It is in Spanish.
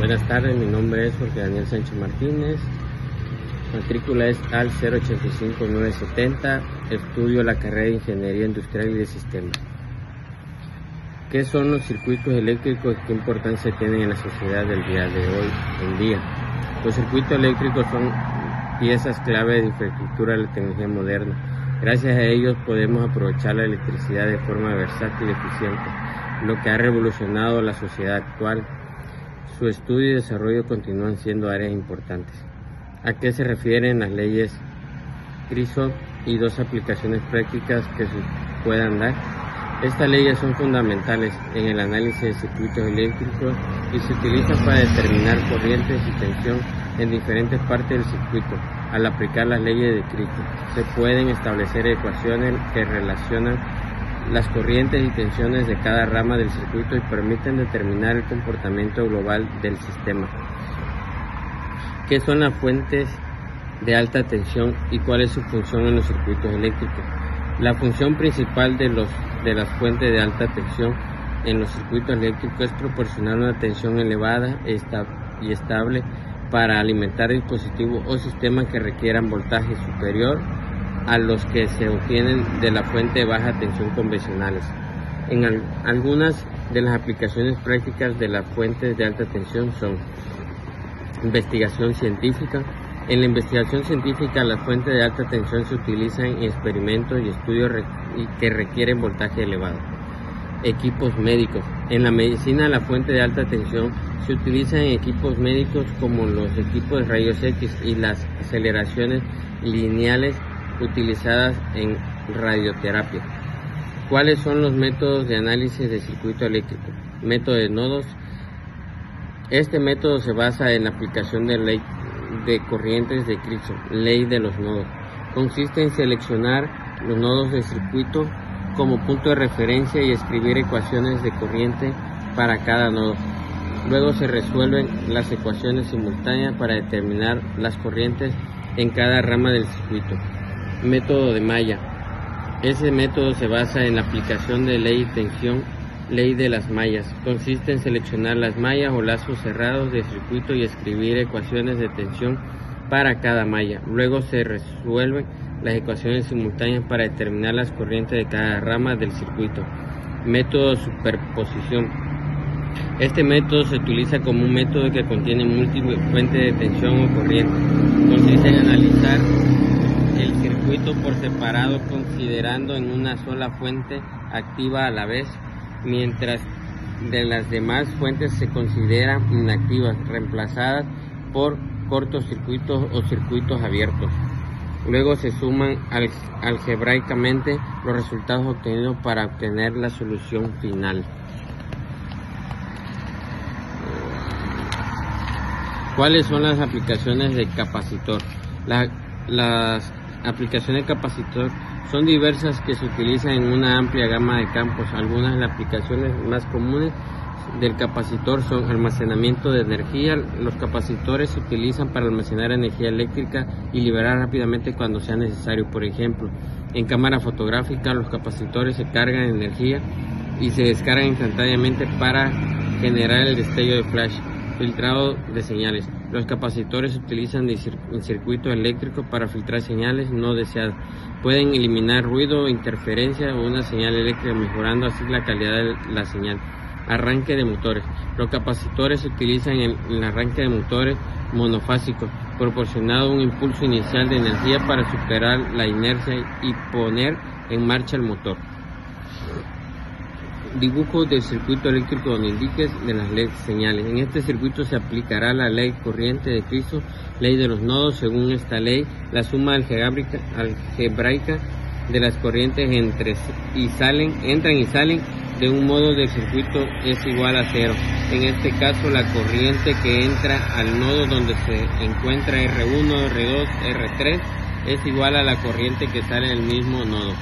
Buenas tardes, mi nombre es Jorge Daniel Sánchez Martínez, matrícula es AL 085970, estudio la carrera de Ingeniería Industrial y de Sistemas. ¿Qué son los circuitos eléctricos y qué importancia tienen en la sociedad del día de hoy en día? Los circuitos eléctricos son piezas clave de infraestructura de la tecnología moderna. Gracias a ellos podemos aprovechar la electricidad de forma versátil y eficiente, lo que ha revolucionado la sociedad actual. Su estudio y desarrollo continúan siendo áreas importantes. ¿A qué se refieren las leyes Kirchhoff y dos aplicaciones prácticas que se puedan dar? Estas leyes son fundamentales en el análisis de circuitos eléctricos y se utilizan para determinar corrientes y tensión en diferentes partes del circuito. Al aplicar las leyes de Kirchhoff, se pueden establecer ecuaciones que relacionan las corrientes y tensiones de cada rama del circuito y permiten determinar el comportamiento global del sistema. ¿Qué son las fuentes de alta tensión y cuál es su función en los circuitos eléctricos? La función principal de las fuentes de alta tensión en los circuitos eléctricos es proporcionar una tensión elevada y estable para alimentar dispositivos o sistemas que requieran voltaje superior a los que se obtienen de la fuente de baja tensión convencionales. En algunas de las aplicaciones prácticas de las fuentes de alta tensión son investigación científica. En la investigación científica, las fuentes de alta tensión se utilizan en experimentos y estudios que requieren voltaje elevado. Equipos médicos. En la medicina, la fuente de alta tensión se utiliza en equipos médicos como los equipos de rayos X y las aceleraciones lineales utilizadas en radioterapia. ¿Cuáles son los métodos de análisis de circuito eléctrico? Método de nodos. Este método se basa en la aplicación de ley de corrientes de Kirchhoff, ley de los nodos. Consiste en seleccionar los nodos del circuito como punto de referencia y escribir ecuaciones de corriente para cada nodo. Luego se resuelven las ecuaciones simultáneas para determinar las corrientes en cada rama del circuito. Método de malla. Ese método se basa en la aplicación de ley de tensión, ley de las mallas. Consiste en seleccionar las mallas o lazos cerrados del circuito y escribir ecuaciones de tensión para cada malla. Luego se resuelven las ecuaciones simultáneas para determinar las corrientes de cada rama del circuito. Método de superposición. Este método se utiliza como un método que contiene múltiples fuentes de tensión o corriente. Consiste en analizar el circuito por separado considerando en una sola fuente activa a la vez, mientras de las demás fuentes se consideran inactivas, reemplazadas por cortocircuitos o circuitos abiertos. Luego se suman algebraicamente los resultados obtenidos para obtener la solución final. ¿Cuáles son las aplicaciones de capacitor? Las aplicaciones de capacitor son diversas que se utilizan en una amplia gama de campos. Algunas de las aplicaciones más comunes del capacitor son almacenamiento de energía. Los capacitores se utilizan para almacenar energía eléctrica y liberar rápidamente cuando sea necesario. Por ejemplo, en cámara fotográfica los capacitores se cargan energía y se descargan instantáneamente para generar el destello de flash. Filtrado de señales. Los capacitores se utilizan en circuitos eléctricos para filtrar señales no deseadas. Pueden eliminar ruido, interferencia o una señal eléctrica, mejorando así la calidad de la señal. Arranque de motores. Los capacitores se utilizan en el arranque de motores monofásicos, proporcionando un impulso inicial de energía para superar la inercia y poner en marcha el motor. Dibujo del circuito eléctrico donde indiques de las leyes señales. En este circuito se aplicará la ley corriente de Kirchhoff, ley de los nodos. Según esta ley, la suma algebraica de las corrientes entran y salen de un modo del circuito es igual a 0. En este caso, la corriente que entra al nodo donde se encuentra R1, R2, R3 es igual a la corriente que sale del mismo nodo.